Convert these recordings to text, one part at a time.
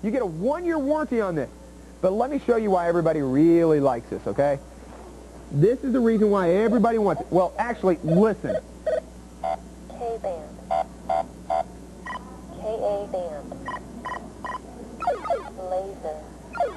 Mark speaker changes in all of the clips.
Speaker 1: You get a 1-year warranty on this. But let me show you why everybody really likes this, okay? This is the reason why everybody wants it. Well, actually, listen.
Speaker 2: K-band. K-A-band. Laser.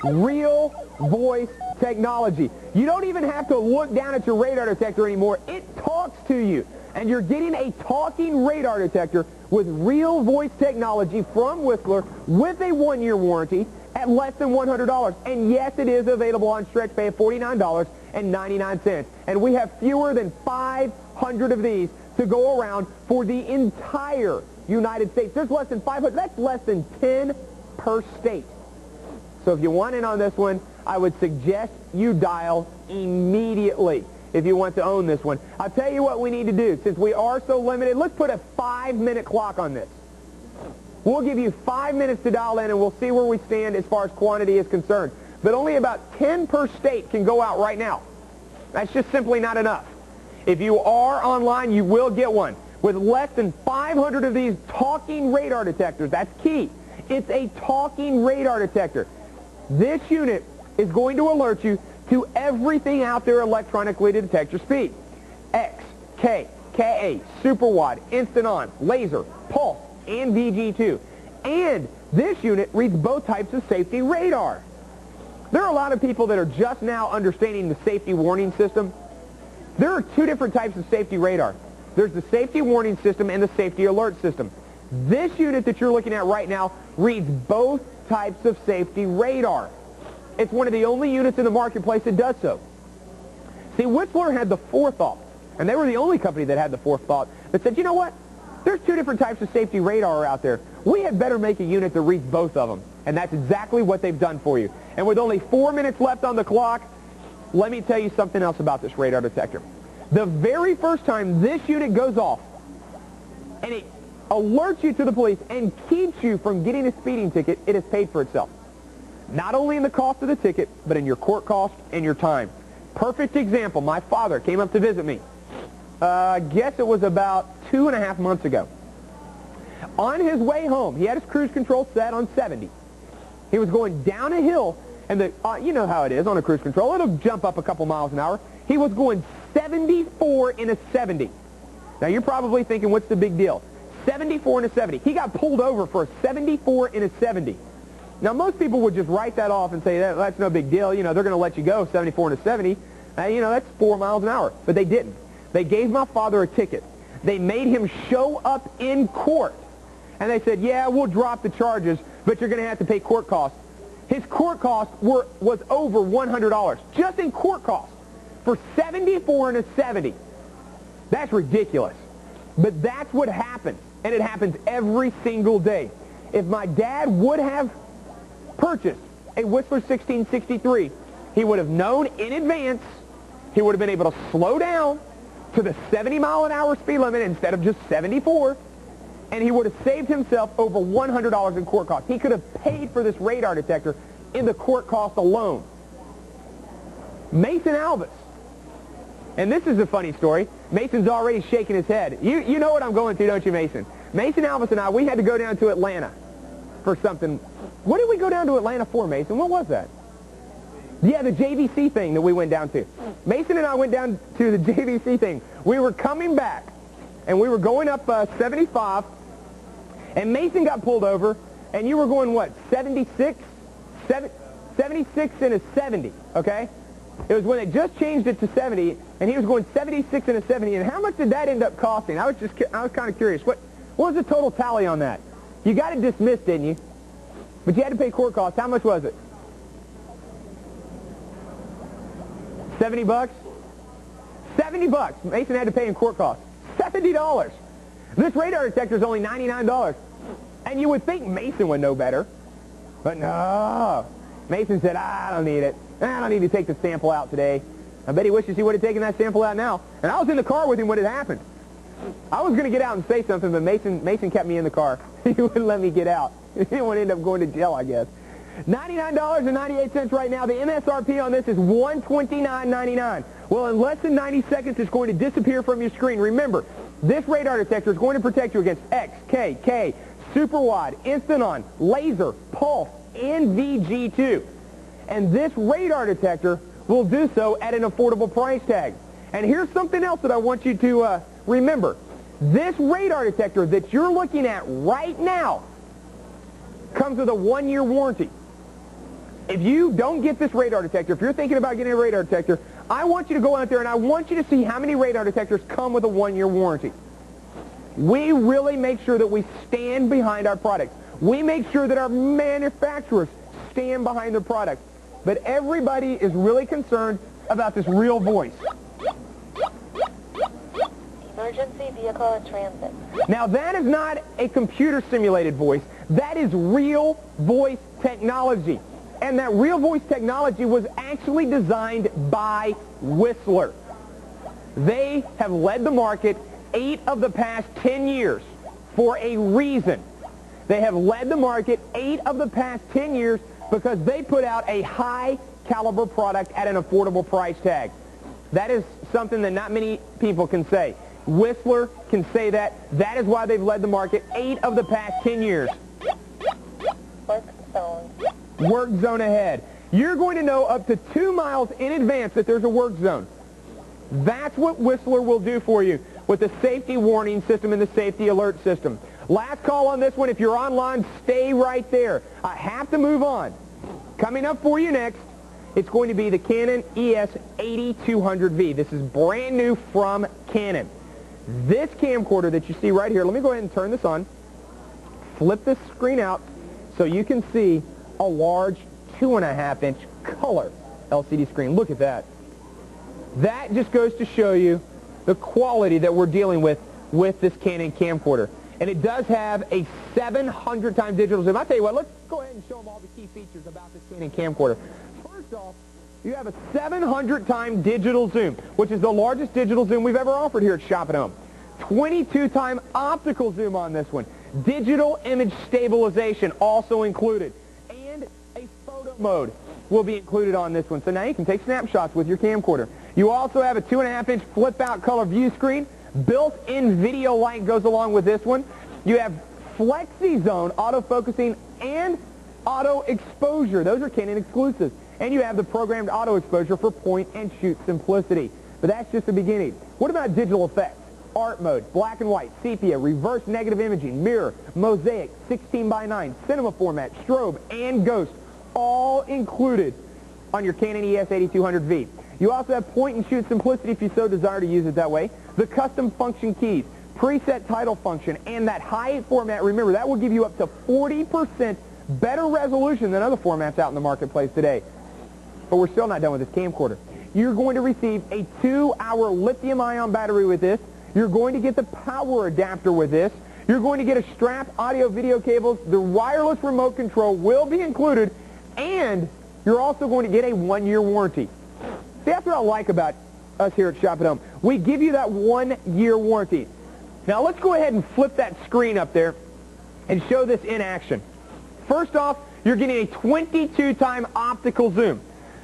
Speaker 1: Real voice technology. You don't even have to look down at your radar detector anymore. It talks to you. And you're getting a talking radar detector with real voice technology from Whistler with a 1-year warranty at less than $100. And yes, it is available on stretch pay at $49.99. And we have fewer than 500 of these to go around for the entire United States. There's less than 500. That's less than 10 per state. So if you want in on this one, I would suggest you dial immediately if you want to own this one. I'll tell you what we need to do. Since we are so limited, let's put a 5-minute clock on this. We'll give you 5 minutes to dial in, and we'll see where we stand as far as quantity is concerned. But only about 10 per state can go out right now. That's just simply not enough. If you are online, you will get one. With less than 500 of these talking radar detectors, that's key. It's a talking radar detector. This unit is going to alert you to everything out there electronically to detect your speed. X, K, Ka, super wide, instant on, laser, pulse, and VG2. And this unit reads both types of safety radar. There are a lot of people that are just now understanding the safety warning system. There are 2 different types of safety radar. There's the safety warning system and the safety alert system. This unit that you're looking at right now reads both types of safety radar. It's one of the only units in the marketplace that does so. See, Whistler had the forethought, and they were the only company that had the forethought that said, you know what? There's 2 different types of safety radar out there. We had better make a unit that reads both of them. And that's exactly what they've done for you. And with only 4 minutes left on the clock, let me tell you something else about this radar detector. The very first time this unit goes off, and it alerts you to the police and keeps you from getting a speeding ticket, it has paid for itself. Not only in the cost of the ticket, but in your court cost and your time. Perfect example, my father came up to visit me. I guess it was about 2.5 months ago. On his way home, he had his cruise control set on 70. He was going down a hill, and you know how it is on a cruise control. It'll jump up a couple miles an hour. He was going 74 in a 70. Now, you're probably thinking, what's the big deal? 74 in a 70. He got pulled over for a 74 in a 70. Now, most people would just write that off and say, that's no big deal. You know, they're going to let you go 74 in a 70. You know, that's 4 miles an hour. But they didn't. They gave my father a ticket. They made him show up in court. And they said, yeah, we'll drop the charges, but you're going to have to pay court costs. His court costs was over $100, just in court costs, for 74 in a 70. That's ridiculous. But that's what happens, and it happens every single day. If my dad would have purchased a Whistler 1663, he would have known in advance, he would have been able to slow down to the 70-mile-an-hour speed limit instead of just 74, and he would have saved himself over $100 in court costs. He could have paid for this radar detector in the court cost alone. Mason Alvis. And this is a funny story. Mason's already shaking his head. You know what I'm going to, don't you, Mason? Mason Alvis and I, we had to go down to Atlanta for something. What did we go down to Atlanta for, Mason? What was that? Yeah, the JVC thing that we went down to. Mason and I went down to the JVC thing. We were coming back, and we were going up 75, and Mason got pulled over, and you were going, what, 76? 76 in a 70, okay? It was when they just changed it to 70, and he was going 76 in a 70, and how much did that end up costing? I was kind of curious. What was the total tally on that? You got it dismissed, didn't you? But you had to pay court costs. How much was it? 70 bucks? 70 bucks. Mason had to pay in court costs. $70. This radar detector is only $99. And you would think Mason would know better. But no. Mason said, I don't need it. I don't need to take the sample out today. I bet he wishes he would have taken that sample out now. And I was in the car with him when it happened. I was going to get out and say something, but Mason kept me in the car. He wouldn't let me get out. He didn't want to end up going to jail, I guess. $99.98 right now. The MSRP on this is $129.99. Well, in less than 90 seconds, it's going to disappear from your screen. Remember, this radar detector is going to protect you against X, K, super wide, instant on, laser, pulse, and VG2. And this radar detector will do so at an affordable price tag. And here's something else that I want you to remember. This radar detector that you're looking at right now comes with a 1-year warranty. If you don't get this radar detector, if you're thinking about getting a radar detector, I want you to go out there and I want you to see how many radar detectors come with a 1-year warranty. We really make sure that we stand behind our products. We make sure that our manufacturers stand behind their products. But everybody is really concerned about this real voice.
Speaker 2: Emergency vehicle in transit.
Speaker 1: Now that is not a computer simulated voice. That is real voice technology. And that real voice technology was actually designed by Whistler. They have led the market 8 of the past 10 years for a reason. They have led the market 8 of the past 10 years because they put out a high caliber product at an affordable price tag. That is something that not many people can say. Whistler can say that. That is why they've led the market 8 of the past 10 years.
Speaker 2: Work zone.
Speaker 1: Work zone ahead. You're going to know up to 2 miles in advance that there's a work zone. That's what Whistler will do for you with the safety warning system and the safety alert system. Last call on this one. If you're online, stay right there. I have to move on. Coming up for you next, it's going to be the Canon ES8200V. This is brand new from Canon. This camcorder that you see right here, let me go ahead and turn this on. Flip this screen out so you can see a large 2.5-inch color LCD screen. Look at that. That just goes to show you the quality that we're dealing with this Canon camcorder. And it does have a 700-time digital zoom. I'll tell you what, let's go ahead and show them all the key features about this Canon camcorder. First off, you have a 700-time digital zoom, which is the largest digital zoom we've ever offered here at Shop at Home. 22-time optical zoom on this one. Digital image stabilization also included. And a photo mode will be included on this one. So now you can take snapshots with your camcorder. You also have a 2.5-inch flip-out color view screen. Built-in video light goes along with this one. You have Flexi Zone auto-focusing and auto exposure. Those are Canon exclusives. And you have the programmed auto exposure for point-and-shoot simplicity. But that's just the beginning. What about digital effects? Art mode, black and white, sepia, reverse negative imaging, mirror, mosaic, 16:9, cinema format, strobe, and ghost, all included on your Canon ES8200V. You also have point-and-shoot simplicity if you so desire to use it that way. The custom function keys, preset title function, and that Hi8 format, remember, that will give you up to 40% better resolution than other formats out in the marketplace today. But we're still not done with this camcorder. You're going to receive a 2-hour lithium-ion battery with this. You're going to get the power adapter with this. You're going to get a strap, audio, video cables. The wireless remote control will be included. And you're also going to get a 1-year warranty. See, that's what I like about us here at Shop at Home. We give you that 1-year warranty. Now, let's go ahead and flip that screen up there and show this in action. First off, you're getting a 22-time optical zoom.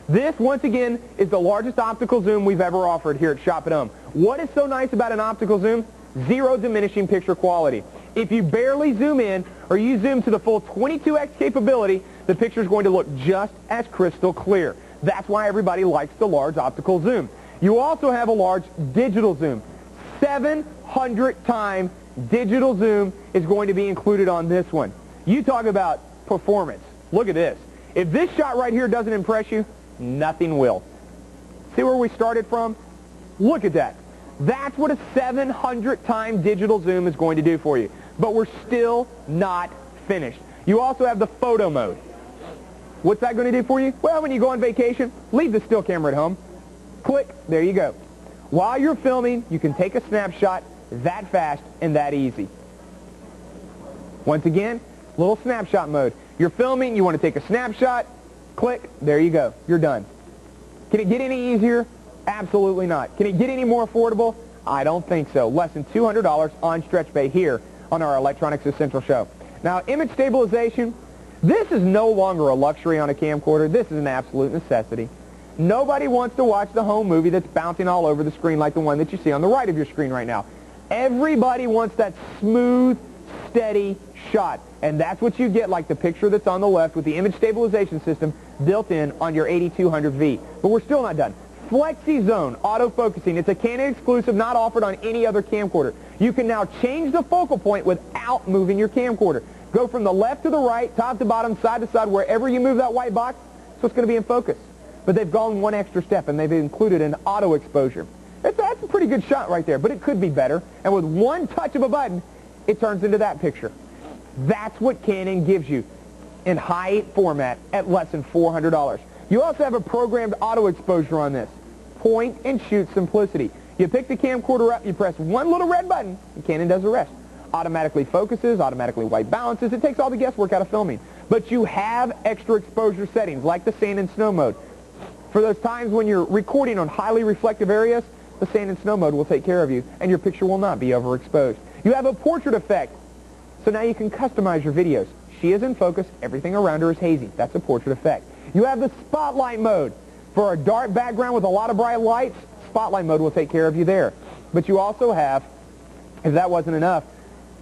Speaker 1: This, once again, is the largest optical zoom we've ever offered here at Shop at Home. What is so nice about an optical zoom? Zero diminishing picture quality. If you barely zoom in or you zoom to the full 22x capability, the picture is going to look just as crystal clear. That's why everybody likes the large optical zoom. You also have a large digital zoom. 700-time digital zoom is going to be included on this one. You talk about performance. Look at this. If this shot right here doesn't impress you, nothing will. See where we started from? Look at that. That's what a 700-time digital zoom is going to do for you. But we're still not finished. You also have the photo mode. What's that going to do for you? Well, when you go on vacation, leave the still camera at home. Click, there you go. While you're filming, you can take a snapshot that fast and that easy. Once again, little snapshot mode. You're filming, you want to take a snapshot, click, there you go. You're done. Can it get any easier? Absolutely not. Can it get any more affordable? I don't think so. Less than $200 on StretchPay here on our Electronics Essential show. Now, image stabilization, this is no longer a luxury on a camcorder. This is an absolute necessity. Nobody wants to watch the home movie that's bouncing all over the screen like the one that you see on the right of your screen right now. Everybody wants that smooth, steady shot. And that's what you get, like the picture that's on the left with the image stabilization system built in on your 8200V. But we're still not done. Flexi Zone autofocusing. It's a Canon exclusive, not offered on any other camcorder. You can now change the focal point without moving your camcorder. Go from the left to the right, top to bottom, side to side, wherever you move that white box, so it's going to be in focus. But they've gone one extra step, and they've included an auto exposure. That's a pretty good shot right there, but it could be better. And with one touch of a button, it turns into that picture. That's what Canon gives you in Hi8 format at less than $400. You also have a programmed auto exposure on this. Point and shoot simplicity. You pick the camcorder up, you press one little red button, and Canon does the rest. Automatically focuses, automatically white balances. It takes all the guesswork out of filming. But you have extra exposure settings, like the sand and snow mode. For those times when you're recording on highly reflective areas, the sand and snow mode will take care of you, and your picture will not be overexposed. You have a portrait effect, so now you can customize your videos. She is in focus, everything around her is hazy. That's a portrait effect. You have the spotlight mode. For a dark background with a lot of bright lights, spotlight mode will take care of you there. But you also have, if that wasn't enough,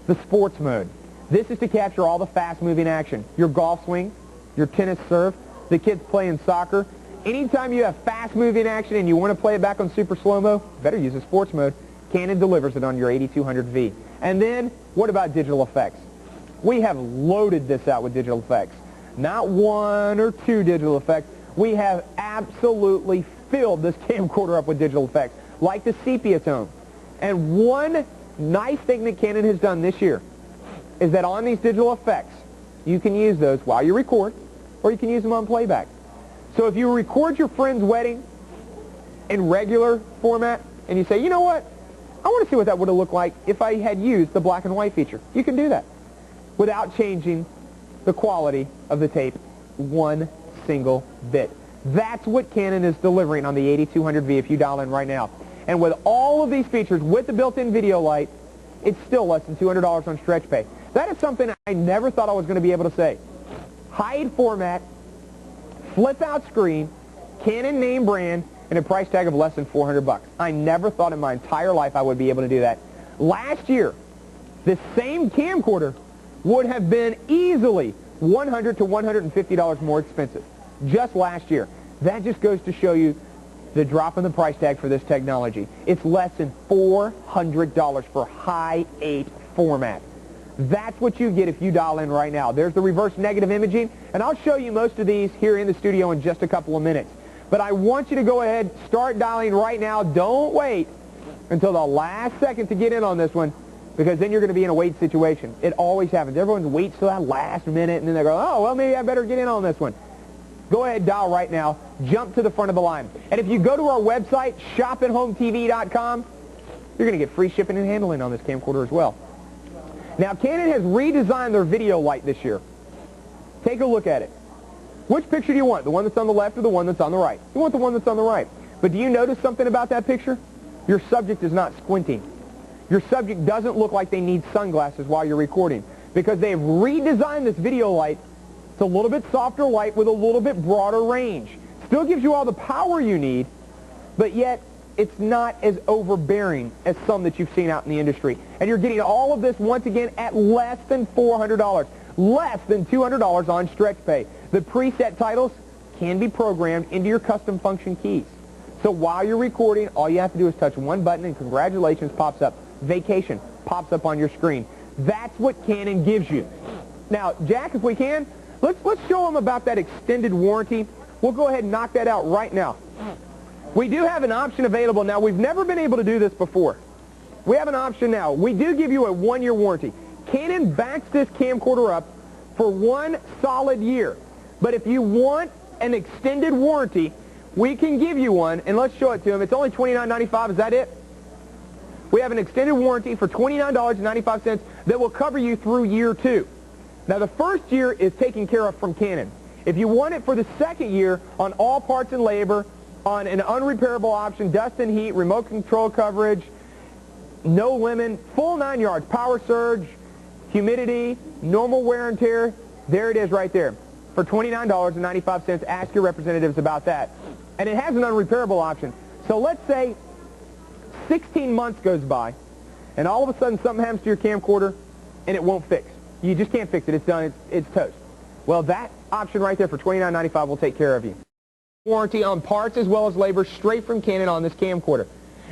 Speaker 1: the sports mode. This is to capture all the fast-moving action. Your golf swing, your tennis serve, the kids playing soccer. Anytime you have fast-moving action and you want to play it back on super slow-mo, better use the sports mode. Canon delivers it on your 8200V. And then, what about digital effects? We have loaded this out with digital effects. Not one or two digital effects. We have absolutely filled this camcorder up with digital effects, like the sepia tone. And one nice thing that Canon has done this year is that on these digital effects, you can use those while you record, or you can use them on playback. So if you record your friend's wedding in regular format, and you say, you know what, I want to see what that would have looked like if I had used the black and white feature. You can do that without changing the quality of the tape one single bit. That's what Canon is delivering on the 8200V if you dial in right now. And with all of these features, with the built-in video light, it's still less than $200 on StretchPay. That is something I never thought I was going to be able to say. Hi8 format, flip-out screen, Canon name brand, and a price tag of less than $400. I never thought in my entire life I would be able to do that. Last year, the same camcorder would have been easily $100 to $150 more expensive. Just last year. That just goes to show you the drop in the price tag for this technology. It's less than $400 for Hi8 format. That's what you get if you dial in right now. There's the reverse negative imaging, and I'll show you most of these here in the studio in just a couple of minutes. But I want you to go ahead, start dialing right now. Don't wait until the last second to get in on this one, because then you're going to be in a wait situation. It always happens. Everyone waits till that last minute, and then they go, oh, well, maybe I better get in on this one. Go ahead, dial right now. Jump to the front of the line. And if you go to our website, shopathometv.com, you're going to get free shipping and handling on this camcorder as well. Now, Canon has redesigned their video light this year. Take a look at it. Which picture do you want? The one that's on the left or the one that's on the right? You want the one that's on the right. But do you notice something about that picture? Your subject is not squinting. Your subject doesn't look like they need sunglasses while you're recording, because they've redesigned this video light. It's a little bit softer light with a little bit broader range. Still gives you all the power you need, but yet it's not as overbearing as some that you've seen out in the industry. And you're getting all of this, once again, at less than $400. Less than $200 on StretchPay. The preset titles can be programmed into your custom function keys. So while you're recording, all you have to do is touch one button and congratulations pops up. Vacation pops up on your screen. That's what Canon gives you. Now, Jack, if we can, let's show them about that extended warranty. We'll go ahead and knock that out right now. We do have an option available now. We've never been able to do this before. We have an option now. We do give you a 1-year warranty. Canon backs this camcorder up for 1 solid year. But if you want an extended warranty, we can give you one, and let's show it to them. It's only $29.95. Is that it? We have an extended warranty for $29.95 that will cover you through year 2. Now, the first year is taken care of from Canon. If you want it for the second year, on all parts and labor, on an unrepairable option, dust and heat, remote control coverage, no limit, full 9 yards, power surge, humidity, normal wear and tear, there it is right there. For $29.95, ask your representatives about that. And it has an unrepairable option. So let's say 16 months goes by, and all of a sudden something happens to your camcorder, and it won't fix. You just can't fix it. It's done. It's toast. Well, that option right there for $29.95 will take care of you. Warranty on parts as well as labor straight from Canon on this camcorder.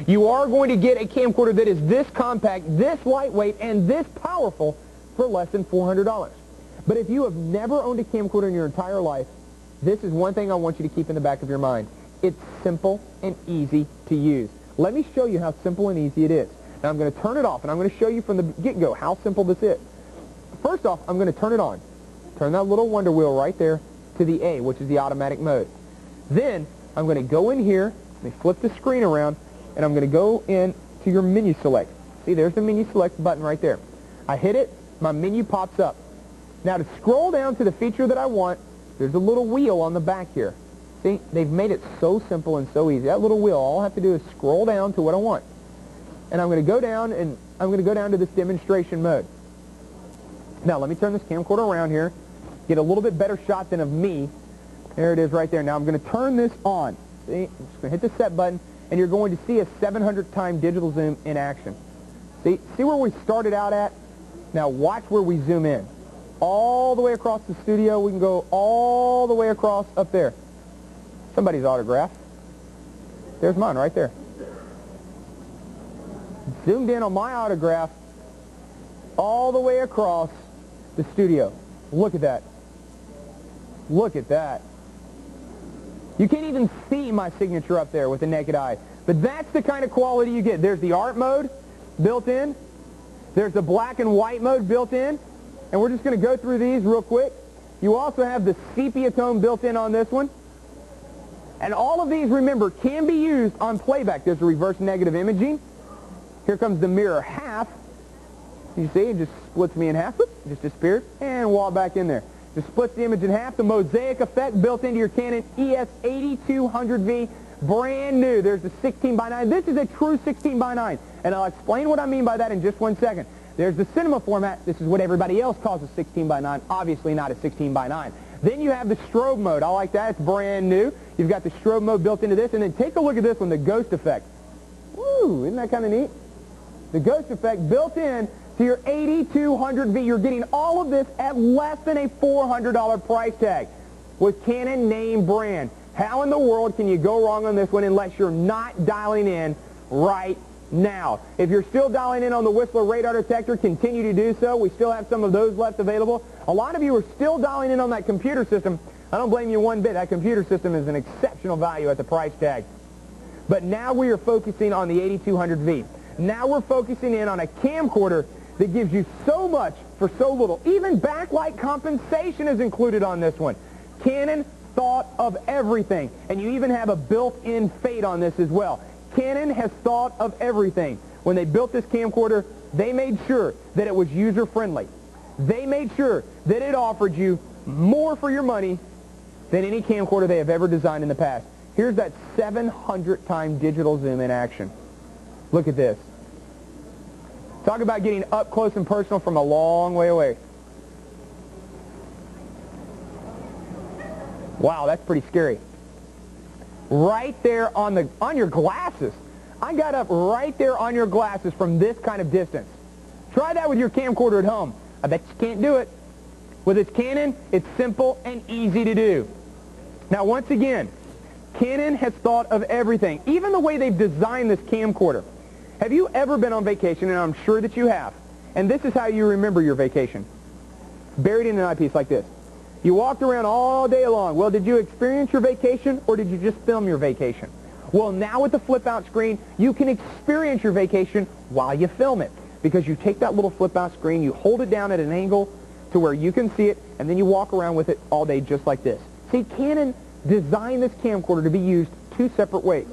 Speaker 1: You are going to get a camcorder that is this compact, this lightweight, and this powerful for less than $400. But if you have never owned a camcorder in your entire life, this is one thing I want you to keep in the back of your mind. It's simple and easy to use. Let me show you how simple and easy it is. Now I'm going to turn it off, and I'm going to show you from the get-go how simple this is. First off, I'm going to turn it on. Turn that little wonder wheel right there to the A, which is the automatic mode. Then I'm going to go in here, let me flip the screen around, and I'm going to go in to your menu select. See, there's the menu select button right there. I hit it, my menu pops up. Now to scroll down to the feature that I want, there's a little wheel on the back here. See, they've made it so simple and so easy. That little wheel, all I have to do is scroll down to what I want. And I'm going to go down, and I'm going to go down to this demonstration mode. Now let me turn this camcorder around here, get a little bit better shot than of me. There it is right there. Now I'm going to turn this on. See, I'm just going to hit the set button, and you're going to see a 700 time digital zoom in action. See where we started out at? Now watch where we zoom in. All the way across the studio. We can go all the way across up there. Somebody's autograph. There's mine right there. Zoomed in on my autograph all the way across the studio. Look at that. Look at that. You can't even see my signature up there with the naked eye. But that's the kind of quality you get. There's the art mode built in. There's the black and white mode built in. And we're just going to go through these real quick. You also have the sepia tone built in on this one. And all of these, remember, can be used on playback. There's the reverse negative imaging. Here comes the mirror half. You see, it just splits me in half. Whoop, just disappeared. And wall back in there. Just splits the image in half. The mosaic effect built into your Canon ES8200V. Brand new. There's the 16:9. This is a true 16:9. And I'll explain what I mean by that in just 1 second. There's the cinema format. This is what everybody else calls a 16:9. Obviously not a 16:9. Then you have the strobe mode. I like that. It's brand new. You've got the strobe mode built into this. And then take a look at this one, the ghost effect. Woo, isn't that kind of neat? The ghost effect built in to your 8200V. You're getting all of this at less than a $400 price tag with Canon name brand. How in the world can you go wrong on this one unless you're not dialing in right now? If you're still dialing in on the Whistler radar detector, continue to do so. We still have some of those left available. A lot of you are still dialing in on that computer system. I don't blame you one bit. That computer system is an exceptional value at the price tag. But now we are focusing on the 8200V. Now we're focusing in on a camcorder that gives you so much for so little. Even backlight compensation is included on this one. Canon thought of everything. And you even have a built-in fade on this as well. Canon has thought of everything. When they built this camcorder, they made sure that it was user-friendly. They made sure that it offered you more for your money than any camcorder they have ever designed in the past. Here's that 700 time digital zoom in action. Look at this. Talk about getting up close and personal from a long way away. Wow, that's pretty scary. Right there on your glasses. I got up right there on your glasses from this kind of distance. Try that with your camcorder at home. I bet you can't do it. With its Canon, it's simple and easy to do. Now, once again, Canon has thought of everything, even the way they've designed this camcorder. Have you ever been on vacation, and I'm sure that you have, and this is how you remember your vacation? Buried in an eyepiece like this. You walked around all day long. Well, did you experience your vacation, or did you just film your vacation? Well, now with the flip-out screen, you can experience your vacation while you film it, because you take that little flip-out screen, you hold it down at an angle to where you can see it, and then you walk around with it all day just like this. See, Canon designed this camcorder to be used 2 separate ways.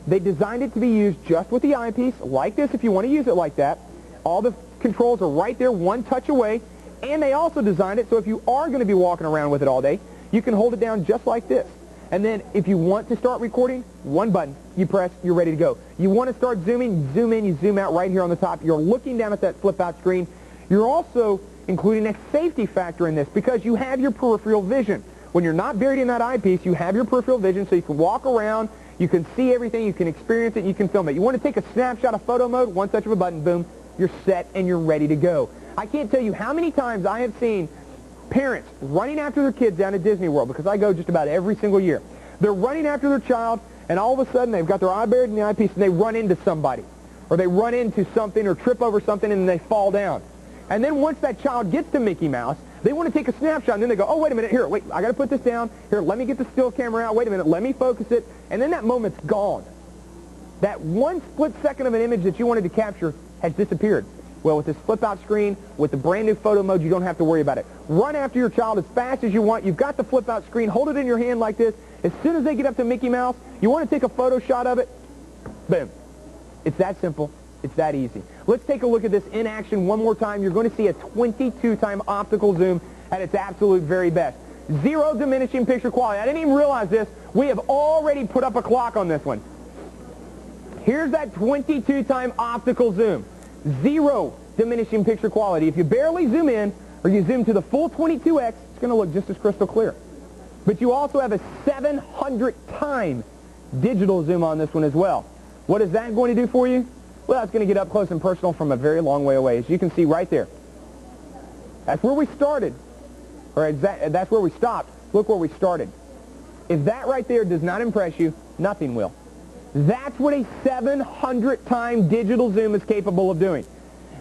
Speaker 1: They designed it to be used just with the eyepiece, like this if you want to use it like that. All the controls are right there, one touch away. And they also designed it so if you are going to be walking around with it all day, you can hold it down just like this. And then if you want to start recording, one button, you press, you're ready to go. You want to start zooming, you zoom in, you zoom out right here on the top. You're looking down at that flip-out screen. You're also including a safety factor in this because you have your peripheral vision. When you're not buried in that eyepiece, you have your peripheral vision so you can walk around, you can see everything, you can experience it, you can film it. You want to take a snapshot of photo mode, one touch of a button, boom, you're set and you're ready to go. I can't tell you how many times I have seen parents running after their kids down at Disney World, because I go just about every single year. They're running after their child, and all of a sudden they've got their eye buried in the eyepiece, and they run into somebody, or they run into something, or trip over something, and they fall down. And then once that child gets to Mickey Mouse, they want to take a snapshot, and then they go, oh, wait a minute, here, wait, I got to put this down. Here, let me get the still camera out. Wait a minute, let me focus it. And then that moment's gone. That one split second of an image that you wanted to capture has disappeared. Well, with this flip-out screen, with the brand-new photo mode, you don't have to worry about it. Run after your child as fast as you want. You've got the flip-out screen. Hold it in your hand like this. As soon as they get up to Mickey Mouse, you want to take a photo shot of it, boom. It's that simple. It's that easy. Let's take a look at this in action one more time. You're going to see a 22-time optical zoom at its absolute very best. Zero diminishing picture quality. I didn't even realize this. We have already put up a clock on this one. Here's that 22-time optical zoom. Zero diminishing picture quality. If you barely zoom in, or you zoom to the full 22x, it's going to look just as crystal clear. But you also have a 700-time digital zoom on this one as well. What is that going to do for you? Well, it's going to get up close and personal from a very long way away. As you can see right there. That's where we started. Or that's where we stopped. Look where we started. If that right there does not impress you, nothing will. That's what a 700-time digital zoom is capable of doing.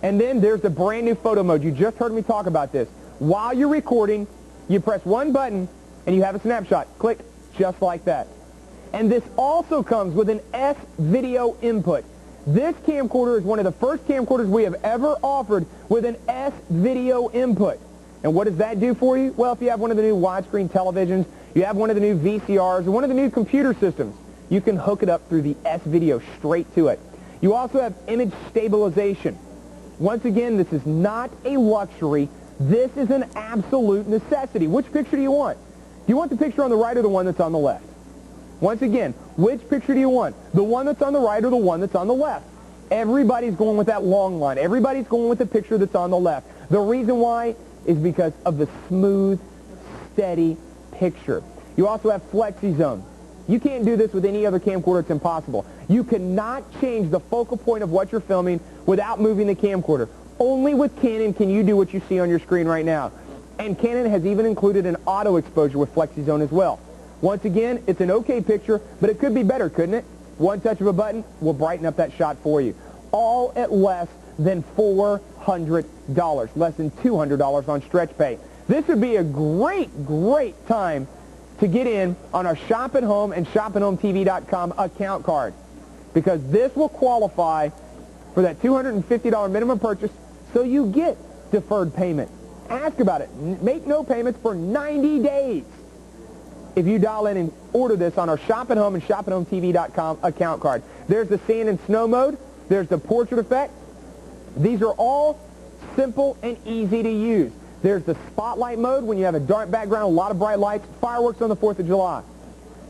Speaker 1: And then there's the brand new photo mode. You just heard me talk about this. While you're recording, you press one button and you have a snapshot. Click, just like that. And this also comes with an S-video input. This camcorder is one of the first camcorders we have ever offered with an S-video input. And what does that do for you? Well, if you have one of the new widescreen televisions, you have one of the new VCRs, or one of the new computer systems, you can hook it up through the S-video straight to it. You also have image stabilization. Once again, this is not a luxury. This is an absolute necessity. Which picture do you want? Do you want the picture on the right or the one that's on the left? Once again, which picture do you want? The one that's on the right or the one that's on the left? Everybody's going with that long line. Everybody's going with the picture that's on the left. The reason why is because of the smooth, steady picture. You also have Flexi Zone. You can't do this with any other camcorder. It's impossible. You cannot change the focal point of what you're filming without moving the camcorder. Only with Canon can you do what you see on your screen right now. And Canon has even included an auto exposure with Flexi Zone as well. Once again, it's an okay picture, but it could be better, couldn't it? One touch of a button will brighten up that shot for you. All at less than $400, less than $200 on stretch pay. This would be a great, great time to get in on our Shop at Home and ShopAtHomeTV.com account card, because this will qualify for that $250 minimum purchase, so you get deferred payment. Ask about it. Make no payments for 90 days if you dial in and order this on our Shop at Home and ShopAtHomeTV.com account card. There's the sand and snow mode. There's the portrait effect. These are all simple and easy to use. There's the spotlight mode when you have a dark background, a lot of bright lights, fireworks on the 4th of July.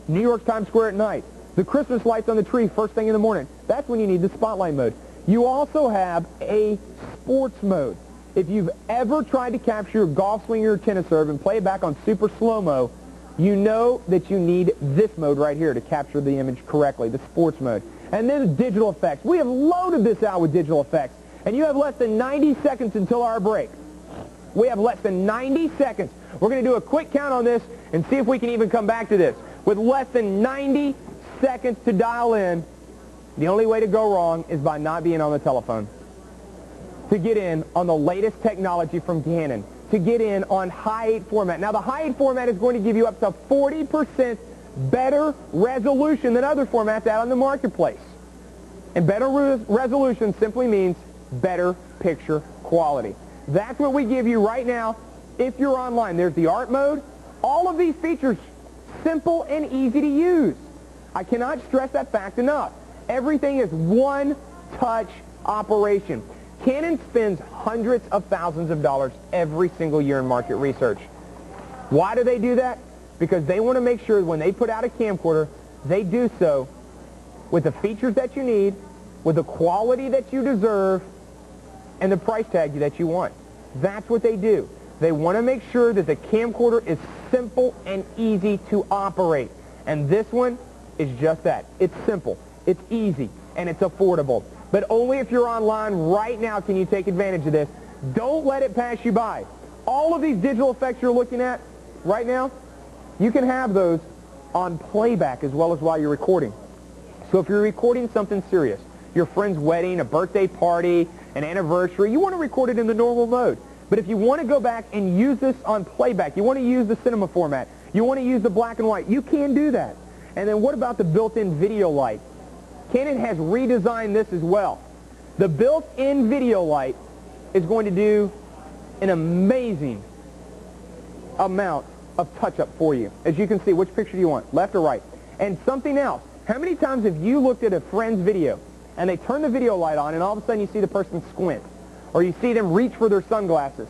Speaker 1: New York's Times Square at night. The Christmas lights on the tree first thing in the morning. That's when you need the spotlight mode. You also have a sports mode. If you've ever tried to capture your golf swing or your tennis serve and play it back on super slow-mo, you know that you need this mode right here to capture the image correctly, the sports mode. And then digital effects. We have loaded this out with digital effects. And you have less than 90 seconds until our break. We have less than 90 seconds. We're going to do a quick count on this and see if we can even come back to this. With less than 90 seconds to dial in, the only way to go wrong is by not being on the telephone. To get in on the latest technology from Canon. To get in on Hi8 format. Now, the Hi8 format is going to give you up to 40% better resolution than other formats out on the marketplace. And better resolution simply means better picture quality. That's what we give you right now if you're online. There's the art mode. All of these features, simple and easy to use. I cannot stress that fact enough. Everything is one-touch operation. Canon spends hundreds of thousands of dollars every single year in market research. Why do they do that? Because they want to make sure when they put out a camcorder, they do so with the features that you need, with the quality that you deserve, and the price tag that you want. That's what they do. They want to make sure that the camcorder is simple and easy to operate. And this one is just that. It's simple, it's easy, and it's affordable. But only if you're online right now can you take advantage of this. Don't let it pass you by. All of these digital effects you're looking at right now, you can have those on playback as well as while you're recording. So if you're recording something serious, your friend's wedding, a birthday party, an anniversary, you want to record it in the normal mode. But if you want to go back and use this on playback, you want to use the cinema format, you want to use the black and white, you can do that. And then what about the built-in video light? Canon has redesigned this as well. The built-in video light is going to do an amazing amount of touch-up for you. As you can see, which picture do you want, left or right? And something else, how many times have you looked at a friend's video and they turn the video light on and all of a sudden you see the person squint or you see them reach for their sunglasses?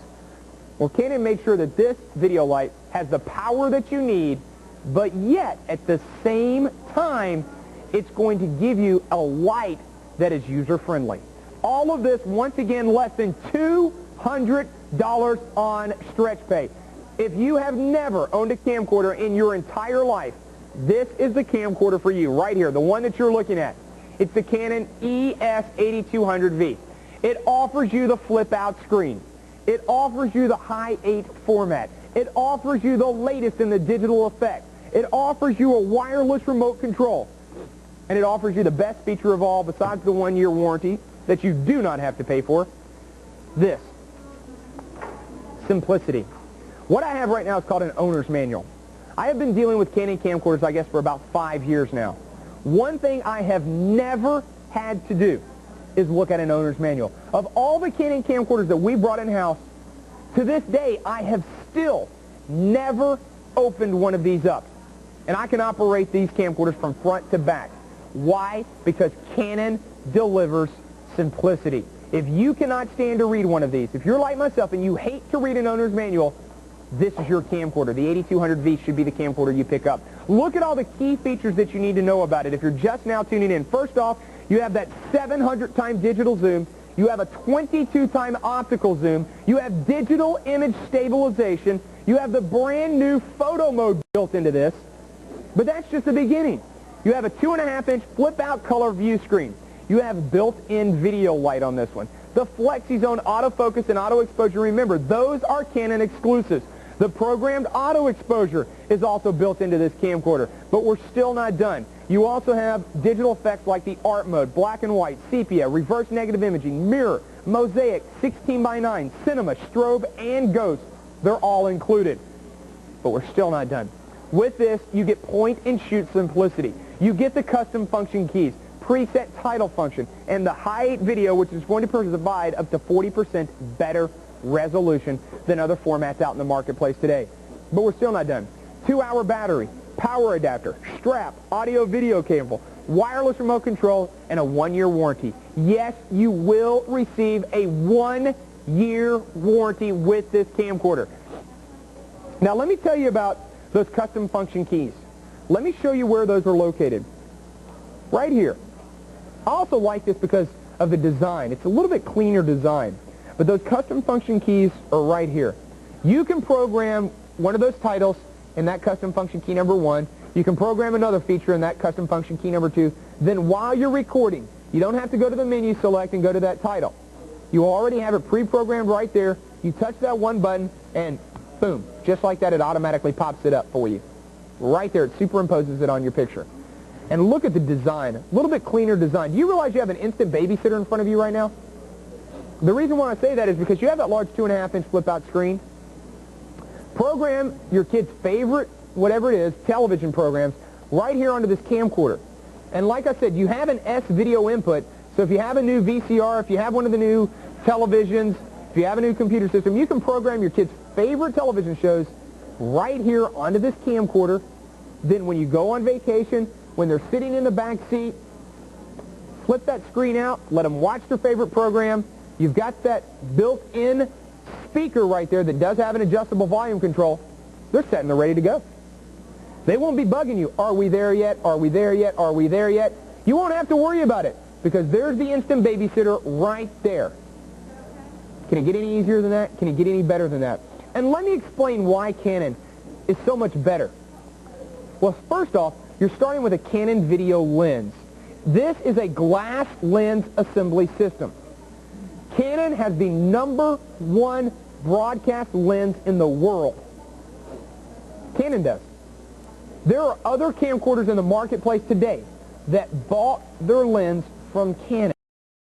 Speaker 1: Well, Canon made sure that this video light has the power that you need, but yet at the same time it's going to give you a light that is user-friendly. All of this, once again, less than $200 on stretch pay. If you have never owned a camcorder in your entire life, this is the camcorder for you right here, the one that you're looking at. It's the Canon ES8200V. It offers you the flip-out screen. It offers you the Hi8 format. It offers you the latest in the digital effects. It offers you a wireless remote control. And it offers you the best feature of all, besides the 1-year warranty that you do not have to pay for, this, simplicity. What I have right now is called an owner's manual. I have been dealing with Canon camcorders, I guess, for about 5 years now. One thing I have never had to do is look at an owner's manual. Of all the Canon camcorders that we brought in-house, to this day, I have still never opened one of these up. And I can operate these camcorders from front to back. Why? Because Canon delivers simplicity. If you cannot stand to read one of these, if you're like myself and you hate to read an owner's manual, this is your camcorder. The 8200V should be the camcorder you pick up. Look at all the key features that you need to know about it if you're just now tuning in. First off, you have that 700-time digital zoom. You have a 22-time optical zoom. You have digital image stabilization. You have the brand new photo mode built into this. But that's just the beginning. You have a 2.5-inch flip-out color view screen. You have built-in video light on this one. The FlexiZone autofocus and auto exposure, remember, those are Canon exclusives. The programmed auto exposure is also built into this camcorder, but we're still not done. You also have digital effects like the art mode, black and white, sepia, reverse negative imaging, mirror, mosaic, 16:9, cinema, strobe, and ghost. They're all included, but we're still not done. With this, you get point-and-shoot simplicity. You get the custom function keys, preset title function, and the Hi8 video, which is going to provide up to 40% better resolution than other formats out in the marketplace today. But we're still not done. 2-hour battery, power adapter, strap, audio-video cable, wireless remote control, and a 1-year warranty. Yes, you will receive a 1-year warranty with this camcorder. Now, let me tell you about those custom function keys. Let me show you where those are located. Right here. I also like this because of the design. It's a little bit cleaner design. But those custom function keys are right here. You can program one of those titles in that custom function key number 1. You can program another feature in that custom function key number 2. Then while you're recording, you don't have to go to the menu select and go to that title. You already have it pre-programmed right there. You touch that one button and boom, just like that, it automatically pops it up for you. Right there, it superimposes it on your picture. And look at the design, a little bit cleaner design. Do you realize you have an instant babysitter in front of you right now? The reason why I say that is because you have that large 2.5-inch flip-out screen. Program your kid's favorite, whatever it is, television programs, right here onto this camcorder. And like I said, you have an S-video input, so if you have a new VCR, if you have one of the new televisions, if you have a new computer system, you can program your kid's favorite television shows right here onto this camcorder. Then when you go on vacation, when they're sitting in the back seat, flip that screen out, let them watch their favorite program. You've got that built-in speaker right there that does have an adjustable volume control. They're set and they're ready to go. They won't be bugging you. Are we there yet? Are we there yet? Are we there yet? You won't have to worry about it because there's the instant babysitter right there. Can it get any easier than that? Can it get any better than that? And let me explain why Canon is so much better. Well, first off, you're starting with a Canon video lens. This is a glass lens assembly system. Canon has the #1 broadcast lens in the world. Canon does. There are other camcorders in the marketplace today that bought their lens from Canon.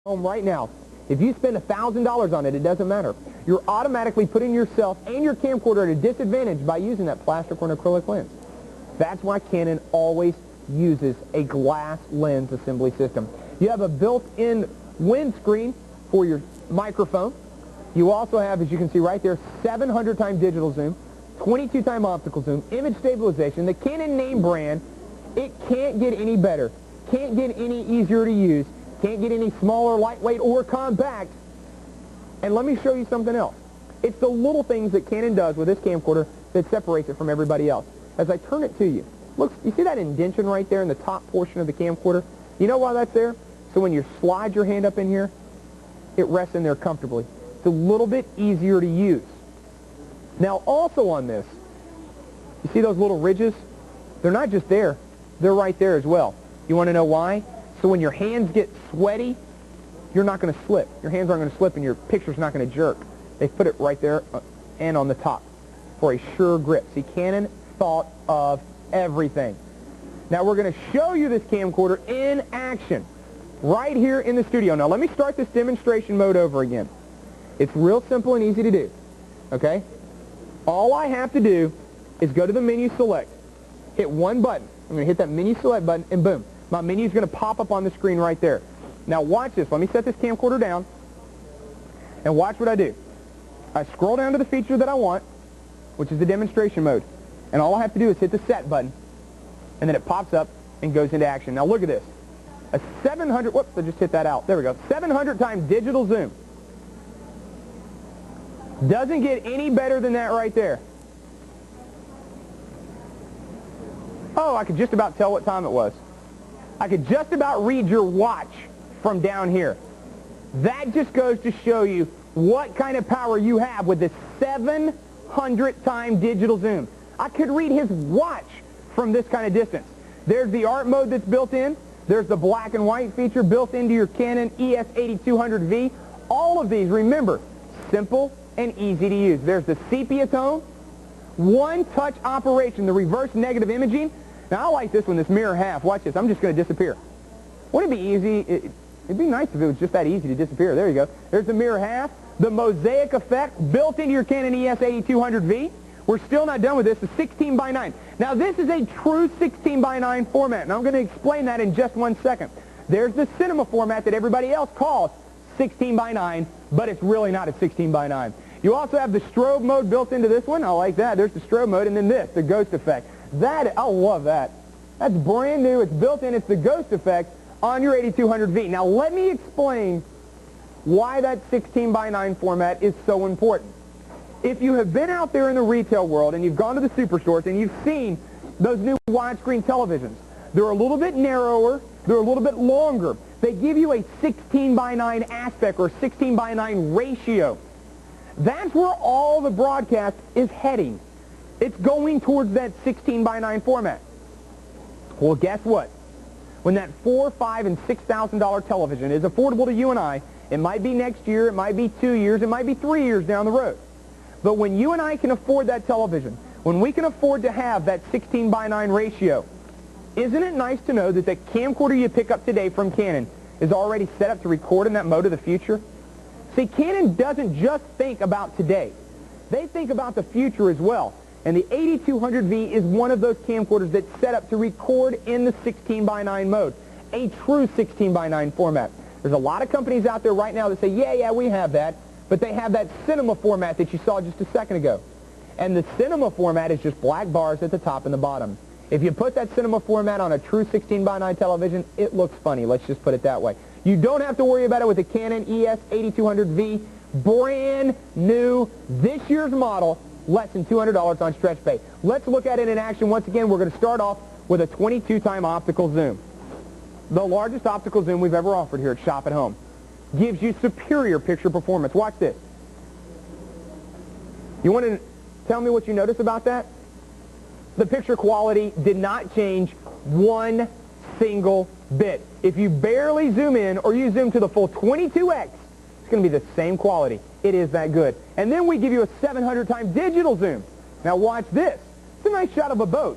Speaker 1: Home right now, if you spend $1,000 on it, it doesn't matter. You're automatically putting yourself and your camcorder at a disadvantage by using that plastic or an acrylic lens. That's why Canon always uses a glass lens assembly system. You have a built-in windscreen for your microphone. You also have, as you can see right there, 700 times digital zoom, 22 times optical zoom, image stabilization. The Canon name brand, it can't get any better, can't get any easier to use, can't get any smaller, lightweight, or compact. And let me show you something else. It's the little things that Canon does with this camcorder that separates it from everybody else. As I turn it to you, look, you see that indentation right there in the top portion of the camcorder? You know why that's there? So when you slide your hand up in here, it rests in there comfortably. It's a little bit easier to use. Now also on this, you see those little ridges? They're not just there, they're right there as well. You want to know why? So when your hands get sweaty, you're not going to slip. Your hands aren't going to slip and your picture's not going to jerk. They put it right there and on the top for a sure grip. See, Canon thought of everything. Now we're going to show you this camcorder in action right here in the studio. Now let me start this demonstration mode over again. It's real simple and easy to do, okay? All I have to do is go to the menu select, hit one button. I'm going to hit that menu select button and boom, my menu is going to pop up on the screen right there. Now watch this. Let me set this camcorder down and watch what I do. I scroll down to the feature that I want, which is the demonstration mode. And all I have to do is hit the set button, and then it pops up and goes into action. Now look at this. A 700, whoops, I just hit that out. There we go. 700 times digital zoom. Doesn't get any better than that right there. Oh, I could just about tell what time it was. I could just about read your watch from down here. That just goes to show you what kind of power you have with this 700 times digital zoom. I could read his watch from this kind of distance. There's the art mode that's built in. There's the black and white feature built into your Canon ES8200V. All of these, remember, simple and easy to use. There's the sepia tone, one-touch operation, the reverse negative imaging. Now I like this one, this mirror half. Watch this. I'm just going to disappear. Wouldn't it be easy? It'd be nice if it was just that easy to disappear. There you go. There's the mirror half. The mosaic effect built into your Canon ES8200V. We're still not done with this. The 16:9. Now this is a true 16:9 format, and I'm going to explain that in just one second. There's the cinema format that everybody else calls 16:9, but it's really not a 16:9. You also have the strobe mode built into this one. I like that. There's the strobe mode, and then this, the ghost effect. That, I love that. That's brand new. It's built in. It's the ghost effect on your 8200V. Now let me explain why that 16:9 format is so important. If you have been out there in the retail world and you've gone to the superstores and you've seen those new widescreen televisions, they're a little bit narrower, they're a little bit longer. They give you a 16:9 aspect or 16:9 ratio. That's where all the broadcast is heading. It's going towards that 16:9 format. Well, guess what? When that $4,000, $5,000, and $6,000 television is affordable to you and I, it might be next year, it might be 2 years, it might be 3 years down the road. But when you and I can afford that television, when we can afford to have that 16:9 ratio, isn't it nice to know that the camcorder you pick up today from Canon is already set up to record in that mode of the future? See, Canon doesn't just think about today. They think about the future as well. And the 8200V is one of those camcorders that's set up to record in the 16:9 mode, a true 16:9 format. There's a lot of companies out there right now that say, yeah, we have that, but they have that cinema format that you saw just a second ago. And the cinema format is just black bars at the top and the bottom. If you put that cinema format on a true 16:9 television, it looks funny. Let's just put it that way. You don't have to worry about it with the Canon ES8200V, brand new, this year's model, less than $200 on stretch pay. Let's look at it in action. Once again, we're going to start off with a 22-time optical zoom. The largest optical zoom we've ever offered here at Shop at Home. Gives you superior picture performance. Watch this. You want to tell me what you notice about that? The picture quality did not change one single bit. If you barely zoom in or you zoom to the full 22x, It's going to be the same quality. It is that good. And then we give you a 700 times digital zoom. Now watch this. It's a nice shot of a boat.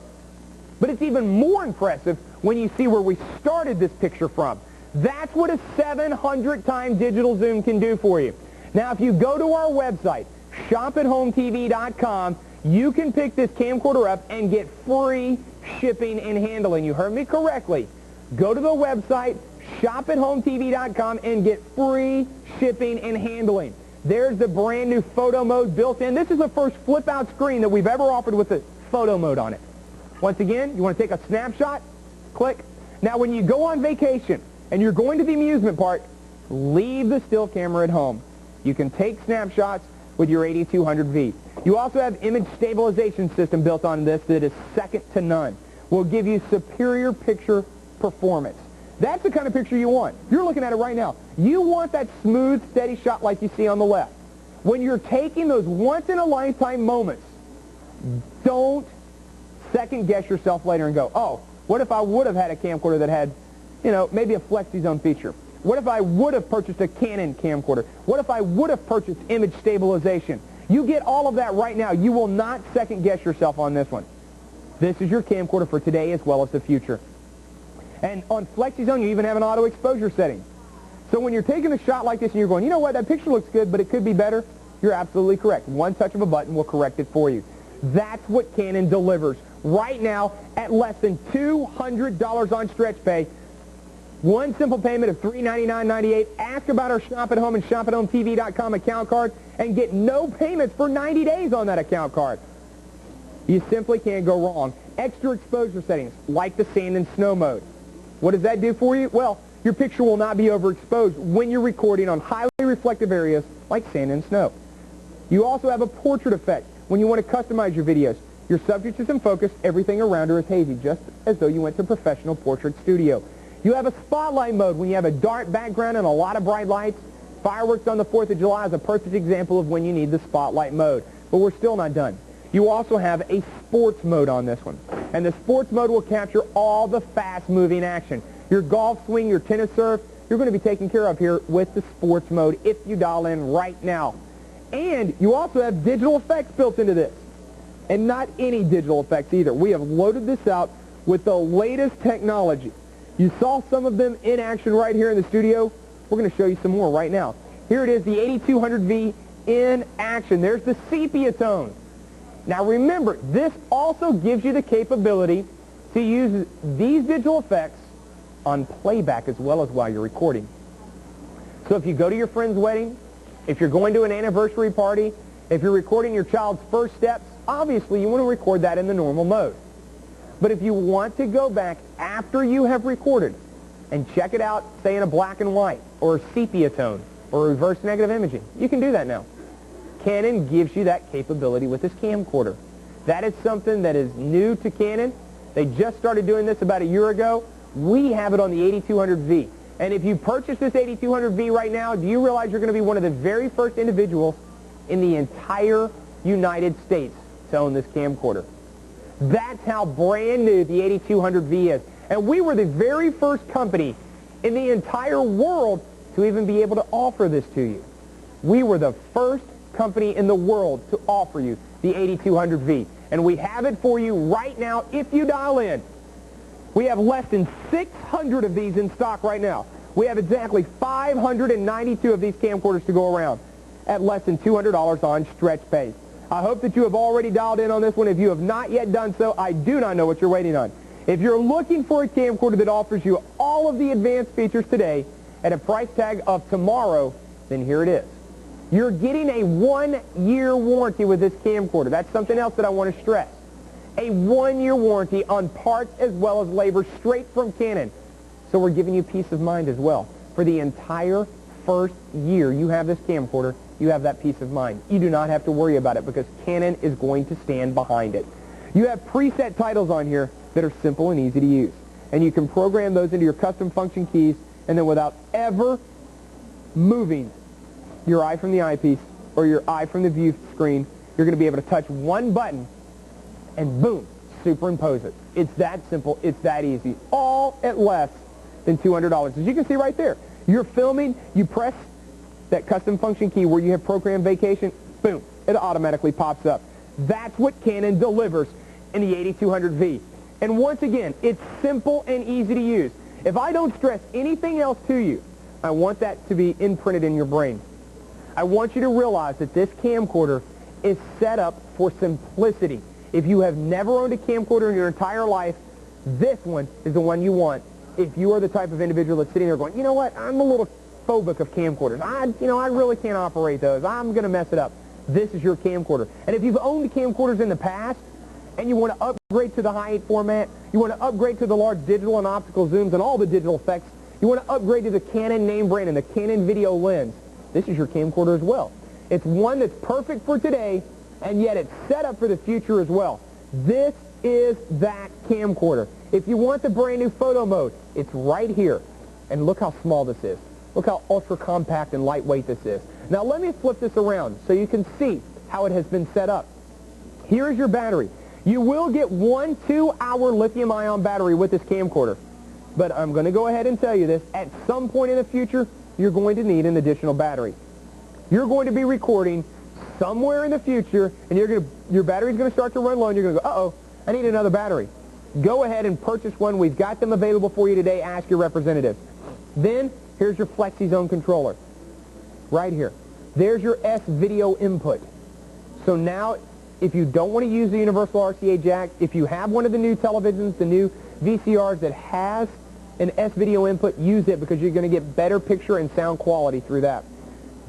Speaker 1: But it's even more impressive when you see where we started this picture from. That's what a 700 times digital zoom can do for you. Now if you go to our website, shopathomtv.com, you can pick this camcorder up and get free shipping and handling. You heard me correctly. Go to the website, shopathomtv.com, and get free shipping and handling. There's the brand new photo mode built in. This is the first flip out screen that we've ever offered with the photo mode on it. Once again, you want to take a snapshot, click. Now when you go on vacation and you're going to the amusement park, leave the still camera at home. You can take snapshots with your 8200V. You also have image stabilization system built on this that is second to none. Will give you superior picture performance. That's the kind of picture you want. You're looking at it right now. You want that smooth, steady shot like you see on the left. When you're taking those once-in-a-lifetime moments, don't second-guess yourself later and go, oh, what if I would have had a camcorder that had, maybe a FlexiZone feature? What if I would have purchased a Canon camcorder? What if I would have purchased image stabilization? You get all of that right now. You will not second-guess yourself on this one. This is your camcorder for today as well as the future. And on FlexiZone, you even have an auto exposure setting. So when you're taking a shot like this and you're going, you know what, that picture looks good, but it could be better, you're absolutely correct. One touch of a button will correct it for you. That's what Canon delivers right now at less than $200 on stretch pay. One simple payment of $399.98. Ask about our Shop at Home and shopathomtv.com account card and get no payments for 90 days on that account card. You simply can't go wrong. Extra exposure settings like the sand and snow mode. What does that do for you? Well, your picture will not be overexposed when you're recording on highly reflective areas like sand and snow. You also have a portrait effect when you want to customize your videos. Your subject is in focus, everything around her is hazy, just as though you went to a professional portrait studio. You have a spotlight mode when you have a dark background and a lot of bright lights. Fireworks on the 4th of July is a perfect example of when you need the spotlight mode. But we're still not done. You also have a sports mode on this one. And the sports mode will capture all the fast-moving action. Your golf swing, your tennis serve, you're going to be taken care of here with the sports mode if you dial in right now. And you also have digital effects built into this. And not any digital effects either. We have loaded this out with the latest technology. You saw some of them in action right here in the studio. We're going to show you some more right now. Here it is, the 8200V in action. There's the sepia tone. Now remember, this also gives you the capability to use these digital effects on playback as well as while you're recording. So if you go to your friend's wedding, if you're going to an anniversary party, if you're recording your child's first steps, obviously you want to record that in the normal mode. But if you want to go back after you have recorded and check it out, say in a black and white or a sepia tone or reverse negative imaging, you can do that now. Canon gives you that capability with this camcorder. That is something that is new to Canon. They just started doing this about a year ago. We have it on the 8200V. And if you purchase this 8200V right now, do you realize you're going to be one of the very first individuals in the entire United States to own this camcorder? That's how brand new the 8200V is. And we were the very first company in the entire world to even be able to offer this to you. We were the first company in the world to offer you the 8200V. And we have it for you right now if you dial in. We have less than 600 of these in stock right now. We have exactly 592 of these camcorders to go around at less than $200 on stretch pay. I hope that you have already dialed in on this one. If you have not yet done so, I do not know what you're waiting on. If you're looking for a camcorder that offers you all of the advanced features today at a price tag of tomorrow, then here it is. You're getting a 1-year warranty with this camcorder. That's something else that I want to stress. A 1-year warranty on parts as well as labor straight from Canon. So we're giving you peace of mind as well. For the entire first year you have this camcorder, you have that peace of mind. You do not have to worry about it because Canon is going to stand behind it. You have preset titles on here that are simple and easy to use. And you can program those into your custom function keys, and then without ever moving your eye from the eyepiece or your eye from the view screen, you're going to be able to touch one button and boom, superimpose it. It's that simple. It's that easy. All at less than $200. As you can see right there, you're filming, you press that custom function key where you have program vacation, boom, it automatically pops up. That's what Canon delivers in the 8200V. And once again, it's simple and easy to use. If I don't stress anything else to you, I want that to be imprinted in your brain. I want you to realize that this camcorder is set up for simplicity. If you have never owned a camcorder in your entire life, this one is the one you want. If you are the type of individual that's sitting there going, you know what, I'm a little phobic of camcorders. I really can't operate those. I'm going to mess it up. This is your camcorder. And if you've owned camcorders in the past and you want to upgrade to the Hi8 format, you want to upgrade to the large digital and optical zooms and all the digital effects, you want to upgrade to the Canon name brand and the Canon video lens, this is your camcorder as well. It's one that's perfect for today, and yet it's set up for the future as well. This is that camcorder. If you want the brand new photo mode, it's right here. And look how small this is. Look how ultra compact and lightweight this is. Now let me flip this around so you can see how it has been set up. Here is your battery. You will get 1 2-hour lithium-ion battery with this camcorder. But I'm going to go ahead and tell you this. At some point in the future, you're going to need an additional battery. You're going to be recording somewhere in the future, and your battery's going to start to run low, and you're going to go, uh-oh, I need another battery. Go ahead and purchase one. We've got them available for you today. Ask your representative. Then, here's your FlexiZone controller. Right here. There's your S-video input. So now, if you don't want to use the universal RCA jack, if you have one of the new televisions, the new VCRs that has an S-video input, use it because you're going to get better picture and sound quality through that.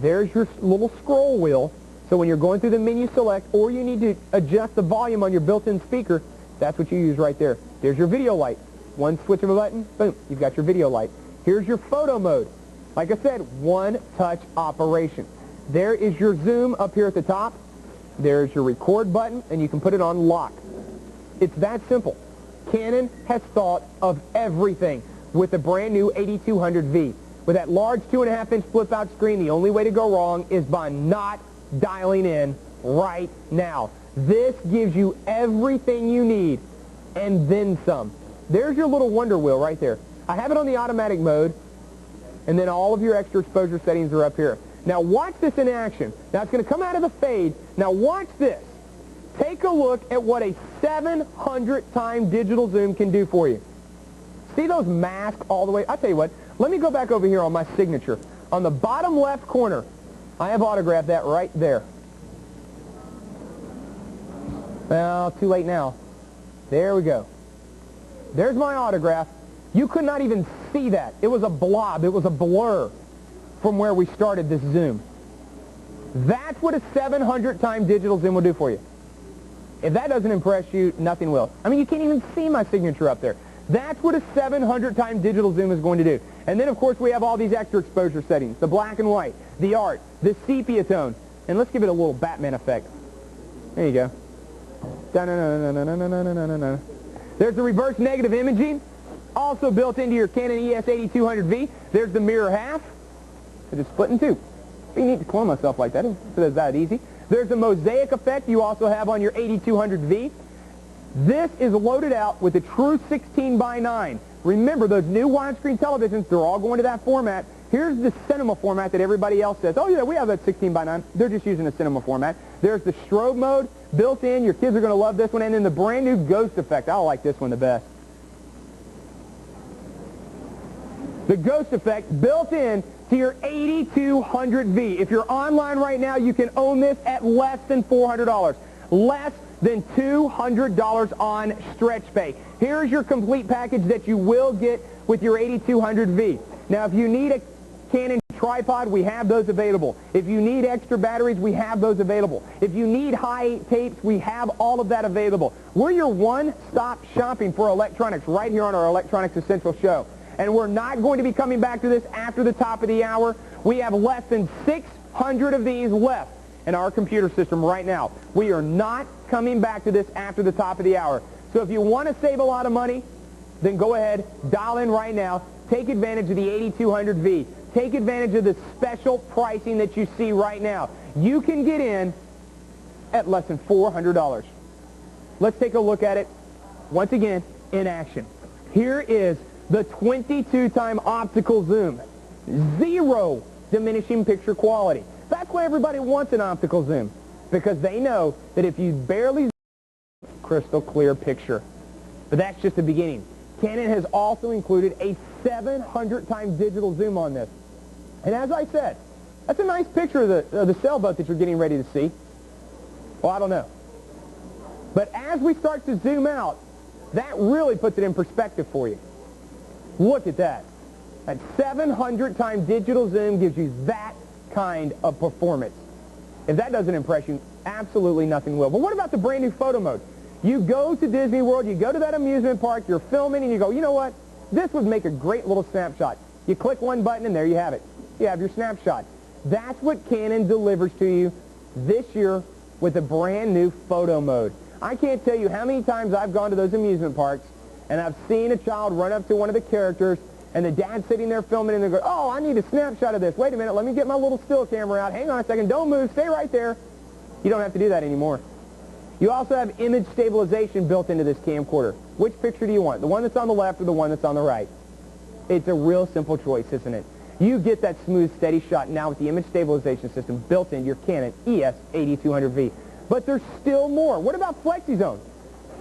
Speaker 1: There's your little scroll wheel. So when you're going through the menu select or you need to adjust the volume on your built-in speaker, that's what you use right there. There's your video light. One switch of a button, boom, you've got your video light. Here's your photo mode. Like I said, one-touch operation. There is your zoom up here at the top. There's your record button, and you can put it on lock. It's that simple. Canon has thought of everything with the brand new 8200V. With that large 2.5-inch flip-out screen, the only way to go wrong is by not dialing in right now. This gives you everything you need and then some. There's your little wonder wheel right there. I have it on the automatic mode, and then all of your extra exposure settings are up here. Now watch this in action. Now it's going to come out of the fade. Now watch this. Take a look at what a 700-time digital zoom can do for you. See those masks all the way? I'll tell you what. Let me go back over here on my signature. On the bottom left corner, I have autographed that right there. Well, too late now. There we go. There's my autograph. You could not even see that. It was a blob. It was a blur from where we started this zoom. That's what a 700-time digital zoom will do for you. If that doesn't impress you, nothing will. I mean, you can't even see my signature up there. That's what a 700-time digital zoom is going to do. And then, of course, we have all these extra exposure settings. The black and white, the art, the sepia tone. And let's give it a little Batman effect. There you go. There's the reverse negative imaging. Also built into your Canon ES8200V. There's the mirror half. It is split in two. You need to clone myself like that. It's that easy. There's the mosaic effect you also have on your 8200V. This is loaded out with a true 16:9. Remember, those new widescreen televisions, they're all going to that format. Here's the cinema format that everybody else says, oh yeah, we have that 16:9. They're just using the cinema format. There's the strobe mode built in. Your kids are going to love this one. And then the brand new ghost effect. I like this one the best. The ghost effect built in to your 8200V. If you're online right now, you can own this at less than $400. Less than $200 on StretchPay. Here's your complete package that you will get with your 8200V. Now, if you need a Canon tripod, we have those available. If you need extra batteries, we have those available. If you need Hi8 tapes, we have all of that available. We're your one-stop shopping for electronics right here on our Electronics Essential show. And we're not going to be coming back to this after the top of the hour. We have less than 600 of these left in our computer system right now. We are not coming back to this after the top of the hour. So if you want to save a lot of money, then go ahead, dial in right now. Take advantage of the 8200V. Take advantage of the special pricing that you see right now. You can get in at less than $400. Let's take a look at it once again in action. Here is the 22-time optical zoom. 0 diminishing picture quality. That's why everybody wants an optical zoom, because they know that if you barely zoom, crystal clear picture. But that's just the beginning. Canon has also included a 700 times digital zoom on this. And as I said, that's a nice picture of the sailboat that you're getting ready to see. Well, I don't know. But as we start to zoom out, that really puts it in perspective for you. Look at that. That 700 times digital zoom gives you that kind of performance. If that doesn't impress you, absolutely nothing will. But what about the brand new photo mode? You go to Disney World, you go to that amusement park, you're filming, and you go, you know what? This would make a great little snapshot. You click one button, and there you have it. You have your snapshot. That's what Canon delivers to you this year with a brand new photo mode. I can't tell you how many times I've gone to those amusement parks, and I've seen a child run up to one of the characters, and the dad's sitting there filming, and they go, oh, I need a snapshot of this. Wait a minute, let me get my little still camera out. Hang on a second, don't move, stay right there. You don't have to do that anymore. You also have image stabilization built into this camcorder. Which picture do you want? The one that's on the left or the one that's on the right? It's a real simple choice, isn't it? You get that smooth, steady shot now with the image stabilization system built into your Canon ES8200V. But there's still more. What about FlexiZone?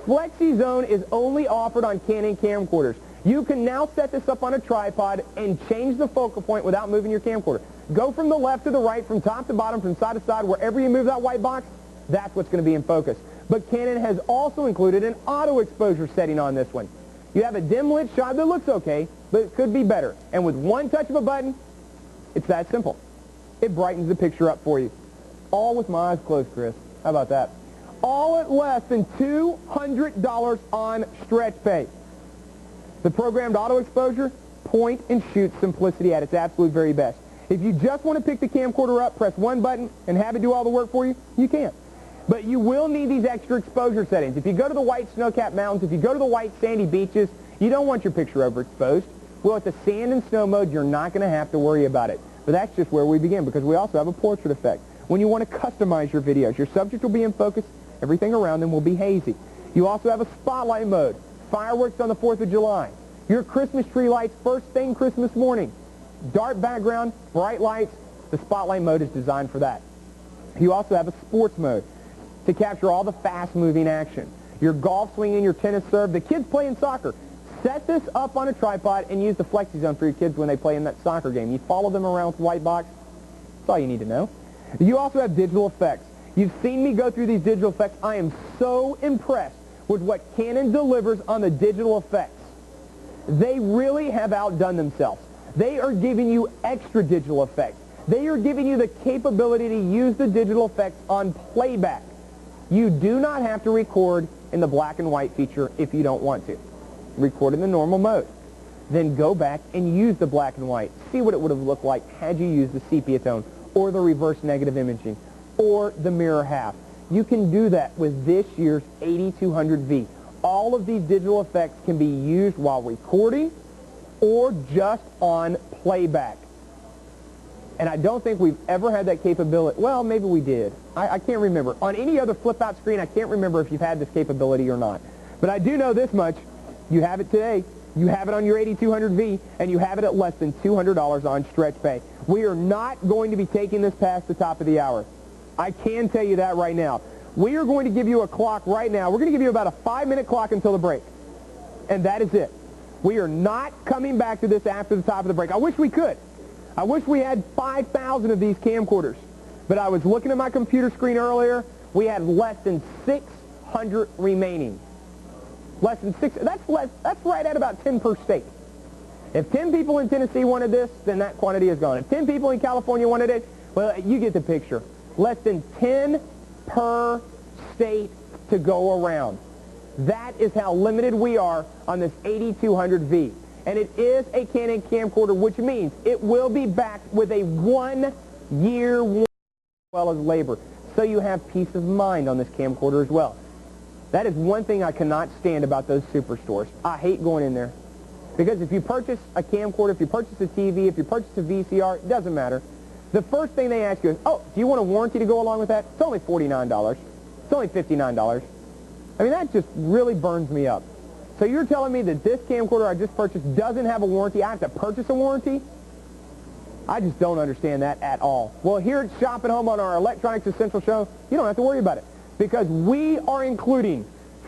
Speaker 1: FlexiZone is only offered on Canon camcorders. You can now set this up on a tripod and change the focal point without moving your camcorder. Go from the left to the right, from top to bottom, from side to side, wherever you move that white box, that's what's going to be in focus. But Canon has also included an auto exposure setting on this one. You have a dim lit shot that looks okay, but it could be better. And with one touch of a button, it's that simple. It brightens the picture up for you. All with my eyes closed, Chris. How about that? All at less than $200 on stretch pay. The programmed auto exposure, point and shoot simplicity at its absolute very best. If you just want to pick the camcorder up, press one button, and have it do all the work for you, you can. But you will need these extra exposure settings. If you go to the white snow-capped mountains, if you go to the white sandy beaches, you don't want your picture overexposed. Well, at the sand and snow mode, you're not going to have to worry about it. But that's just where we begin, because we also have a portrait effect. When you want to customize your videos, your subject will be in focus, everything around them will be hazy. You also have a spotlight mode, fireworks on the 4th of July, your Christmas tree lights first thing Christmas morning, dark background, bright lights. The spotlight mode is designed for that. You also have a sports mode to capture all the fast-moving action. Your golf swing and your tennis serve, the kids playing soccer. Set this up on a tripod and use the FlexiZone for your kids when they play in that soccer game. You follow them around with the white box. That's all you need to know. You also have digital effects. You've seen me go through these digital effects. I am so impressed with what Canon delivers on the digital effects. They really have outdone themselves. They are giving you extra digital effects. They are giving you the capability to use the digital effects on playback. You do not have to record in the black and white feature if you don't want to. Record in the normal mode. Then go back and use the black and white. See what it would have looked like had you used the sepia tone or the reverse negative imaging or the mirror half. You can do that with this year's 8200V. All of these digital effects can be used while recording or just on playback. And I don't think we've ever had that capability. Well, maybe we did. I can't remember. On any other flip-out screen, I can't remember if you've had this capability or not. But I do know this much. You have it today. You have it on your 8200V, and you have it at less than $200 on stretch pay. We are not going to be taking this past the top of the hour. I can tell you that right now. We are going to give you a clock right now. We're going to give you about a 5-minute clock until the break. And that is it. We are not coming back to this after the top of the break. I wish we could. I wish we had 5,000 of these camcorders. But I was looking at my computer screen earlier. We had less than 600 remaining. Less than 6. That's right at about 10 per state. If 10 people in Tennessee wanted this, then that quantity is gone. If 10 people in California wanted it, well, you get the picture. Less than 10 per state to go around. That is how limited we are on this 8200V. And it is a Canon camcorder, which means it will be backed with a 1-year warranty as well as labor. So you have peace of mind on this camcorder as well. That is one thing I cannot stand about those superstores. I hate going in there. Because if you purchase a camcorder, if you purchase a TV, if you purchase a VCR, it doesn't matter. The first thing they ask you is, oh, do you want a warranty to go along with that? It's only $49. It's only $59. I mean, that just really burns me up. So you're telling me that this camcorder I just purchased doesn't have a warranty? I have to purchase a warranty? I just don't understand that at all. Well, here at Shop at Home on our Electronics Essential Show, you don't have to worry about it because we are including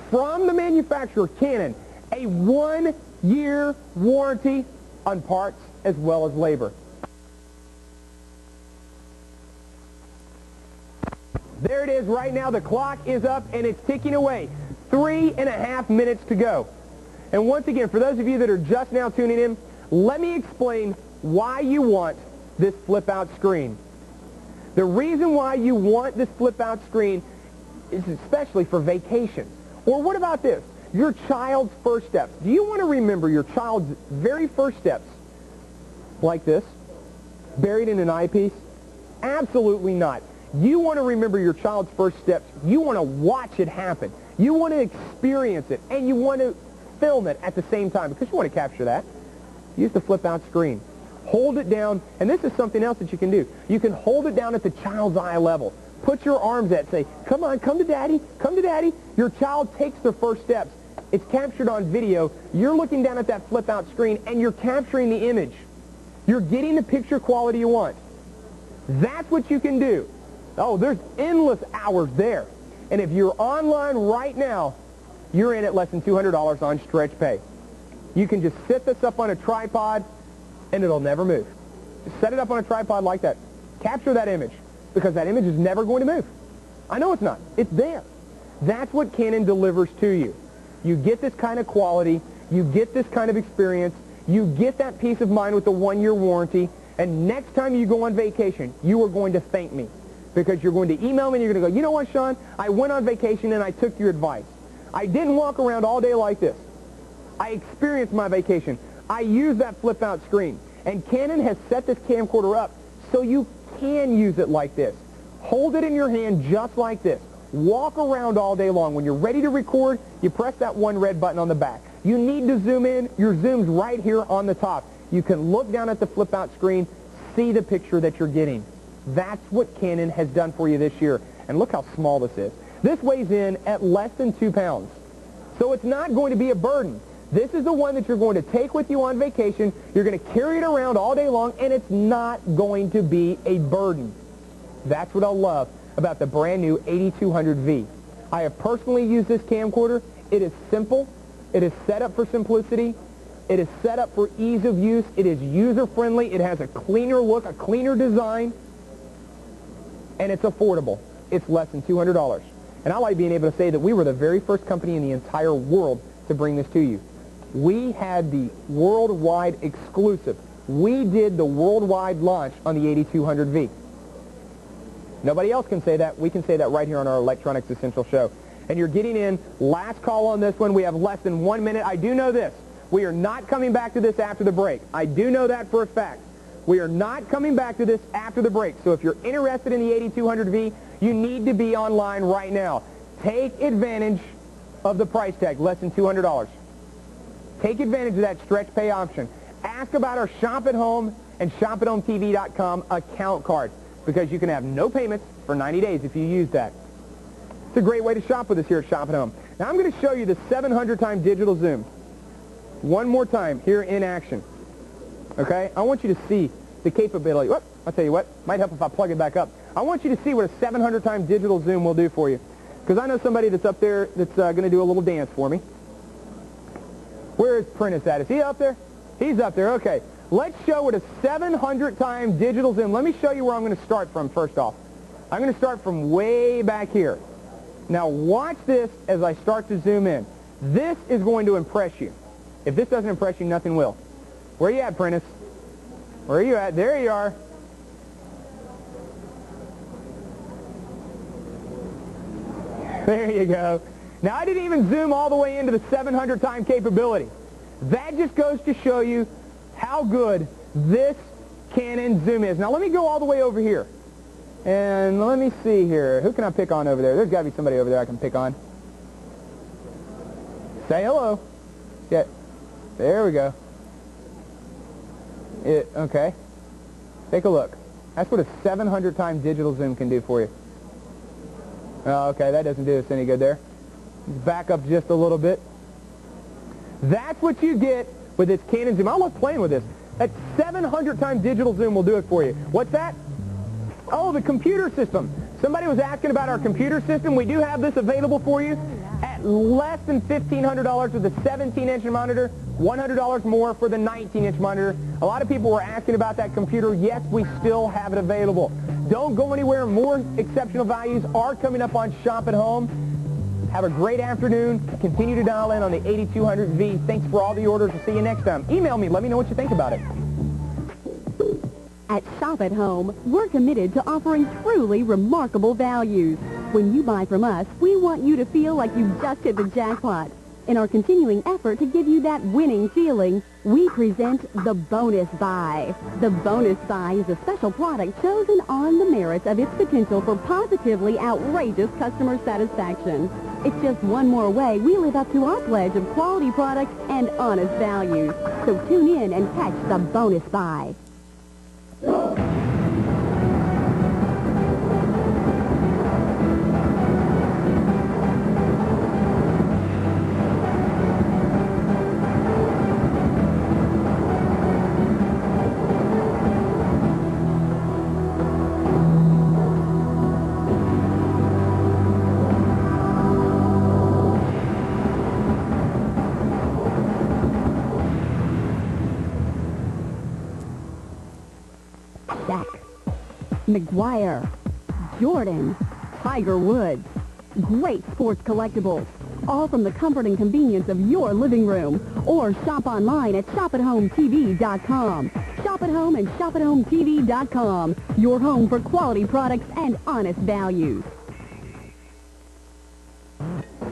Speaker 1: from the manufacturer, Canon, a 1-year warranty on parts as well as labor. There it is right now. The clock is up and it's ticking away. 3.5 minutes to go. And once again, for those of you that are just now tuning in, let me explain why you want this flip-out screen. The reason why you want this flip-out screen is especially for vacations. Or what about this? Your child's first steps. Do you want to remember your child's very first steps like this, buried in an eyepiece? Absolutely not. You want to remember your child's first steps. You want to watch it happen. You want to experience it, and you want to film it at the same time because you want to capture that. Use the flip-out screen. Hold it down, and this is something else that you can do. You can hold it down at the child's eye level. Put your arms at, say, come on, come to daddy, come to daddy. Your child takes their first steps. It's captured on video. You're looking down at that flip-out screen, and you're capturing the image. You're getting the picture quality you want. That's what you can do. Oh, there's endless hours there. And if you're online right now, you're in at less than $200 on Stretch Pay. You can just set this up on a tripod, and it'll never move. Just set it up on a tripod like that. Capture that image, because that image is never going to move. I know it's not. It's there. That's what Canon delivers to you. You get this kind of quality. You get this kind of experience. You get that peace of mind with the 1-year warranty. And next time you go on vacation, you are going to thank me, because you're going to email me and you're going to go, you know what, Shawn? I went on vacation and I took your advice. I didn't walk around all day like this. I experienced my vacation. I used that flip-out screen. And Canon has set this camcorder up so you can use it like this. Hold it in your hand just like this. Walk around all day long. When you're ready to record, you press that one red button on the back. You need to zoom in. Your zoom's right here on the top. You can look down at the flip-out screen, see the picture that you're getting. That's what Canon has done for you this year. And look how small this is. This weighs in at less than 2 pounds. So it's not going to be a burden. This is the one that you're going to take with you on vacation. You're going to carry it around all day long, and it's not going to be a burden. That's what I love about the brand new 8200V. I have personally used this camcorder. It is simple. It is set up for simplicity. It is set up for ease of use. It is user-friendly. It has a cleaner look, a cleaner design, and it's affordable. It's less than $200. And I like being able to say that we were the very first company in the entire world to bring this to you. We had the worldwide exclusive. We did the worldwide launch on the 8200V. Nobody else can say that. We can say that right here on our Electronics Essential Show. And you're getting in last call on this one. We have less than 1 minute. I do know this. We are not coming back to this after the break. I do know that for a fact. We are not coming back to this after the break. So if you're interested in the 8200V, you need to be online right now. Take advantage of the price tag, less than $200. Take advantage of that Stretch Pay option. Ask about our Shop at Home and ShopAtHomeTV.com account card, because you can have no payments for 90 days if you use that. It's a great way to shop with us here at Shop at Home. Now I'm going to show you the 700-time digital zoom one more time here in action. Okay? I want you to see the capability. Whoop, I'll tell you what, might help if I plug it back up. I want you to see what a 700-time digital zoom will do for you, because I know somebody that's up there that's going to do a little dance for me. Where is Prentice at? Is he up there? He's up there. Okay. Let's show what a 700-time digital zoom. Let me show you where I'm going to start from first off. I'm going to start from way back here. Now watch this as I start to zoom in. This is going to impress you. If this doesn't impress you, nothing will. Where are you at, Prentice? Where are you at? There you are. There you go. Now, I didn't even zoom all the way into the 700-time capability. That just goes to show you how good this Canon zoom is. Now, let me go all the way over here. And let me see here. Who can I pick on over there? There's got to be somebody over there I can pick on. Say hello. Yeah. There we go. Okay. Take a look. That's what a 700-time digital zoom can do for you. Oh, okay, that doesn't do us any good there. Let's back up just a little bit. That's what you get with this Canon zoom. I love playing with this. That's 700 times digital zoom will do it for you. What's that? Oh, the computer system. Somebody was asking about our computer system. We do have this available for you at less than $1,500 with a 17-inch monitor, $100 more for the 19-inch monitor. A lot of people were asking about that computer. Yes, we still have it available. Don't go anywhere. More exceptional values are coming up on Shop at Home. Have a great afternoon. Continue to dial in on the 8200V. Thanks for all the orders. We'll see you next time. Email me. Let me know what you think about it.
Speaker 3: At Shop at Home, we're committed to offering truly remarkable values. When you buy from us, we want you to feel like you just hit the jackpot. In our continuing effort to give you that winning feeling, we present the Bonus Buy. The Bonus Buy is a special product chosen on the merits of its potential for positively outrageous customer satisfaction. It's just one more way we live up to our pledge of quality products and honest values. So tune in and catch the Bonus Buy. McGuire, Jordan, Tiger Woods, great sports collectibles, all from the comfort and convenience of your living room, or shop online at shopathome.tv.com. Shop at Home and shopathome.tv.com, your home for quality products and honest values.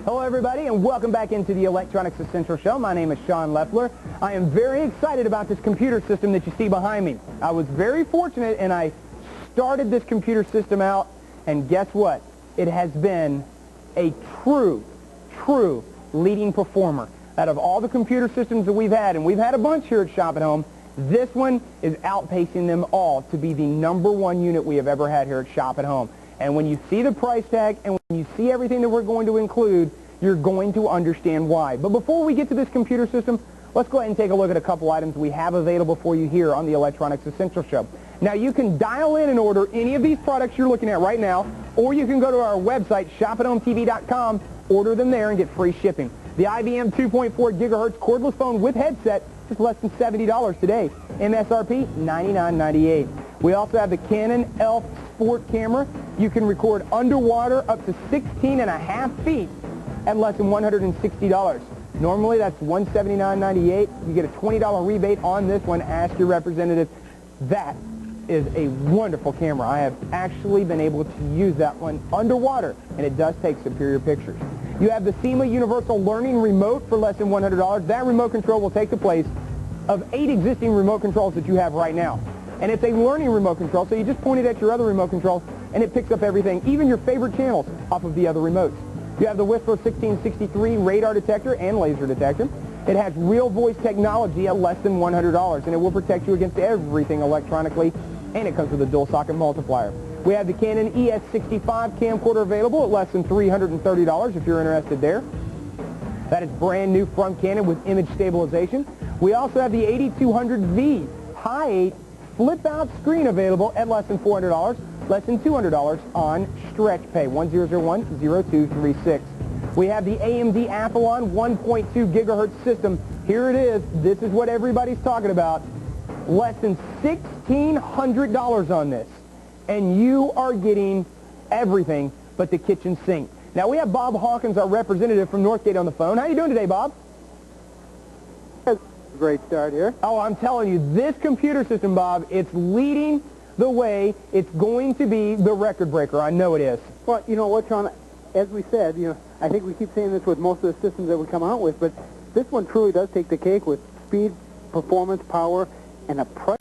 Speaker 1: Hello, everybody, and welcome back into the Electronics Essential Show. My name is Shawn Leflar. I am very excited about this computer system that you see behind me. I was very fortunate, and I started this computer system out, and guess what? It has been a true leading performer. Out of all the computer systems that we've had, and we've had a bunch here at Shop at Home, this one is outpacing them all to be the #1 unit we have ever had here at Shop at Home. And when you see the price tag and when you see everything that we're going to include, you're going to understand why. But before we get to this computer system, let's go ahead and take a look at a couple items we have available for you here on the Electronics Essential Show. Now, you can dial in and order any of these products you're looking at right now, or you can go to our website, shopathome.tv.com, order them there and get free shipping. The IBM 2.4 gigahertz cordless phone with headset, just less than $70 today. MSRP, $99.98. We also have the Canon ELPH Sport camera. You can record underwater up to 16.5 feet at less than $160. Normally, that's $179.98. You get a $20 rebate on this one. Ask your representative. That is a wonderful camera. I have actually been able to use that one underwater, and it does take superior pictures. You have the SEMA Universal Learning Remote for less than $100. That remote control will take the place of 8 existing remote controls that you have right now. And it's a learning remote control, so you just point it at your other remote control, and it picks up everything, even your favorite channels, off of the other remotes. You have the Whistler 1663 radar detector and laser detector. It has real voice technology at less than $100, and it will protect you against everything electronically, and it comes with a dual socket multiplier. We have the Canon ES65 camcorder available at less than $330 if you're interested there. That is brand new from Canon with image stabilization. We also have the 8200V Hi8 flip-out screen available at less than $400, less than $200 on Stretch Pay, 1001-0236. We have the AMD Athlon 1.2 gigahertz system. Here it is. This is what everybody's talking about. Less than $1,600 on this. And you are getting everything but the kitchen sink. Now, we have Bob Hawkins, our representative from Northgate, on the phone. How are you doing today, Bob?
Speaker 4: Great start here.
Speaker 1: Oh, I'm telling you, this computer system, Bob, it's leading the way. It's going to be the record breaker. I know it is.
Speaker 4: Well, you know what, Shawn? As we said, I think we keep saying this with most of the systems that we come out with, but this one truly does take the cake with speed, performance, power, and a price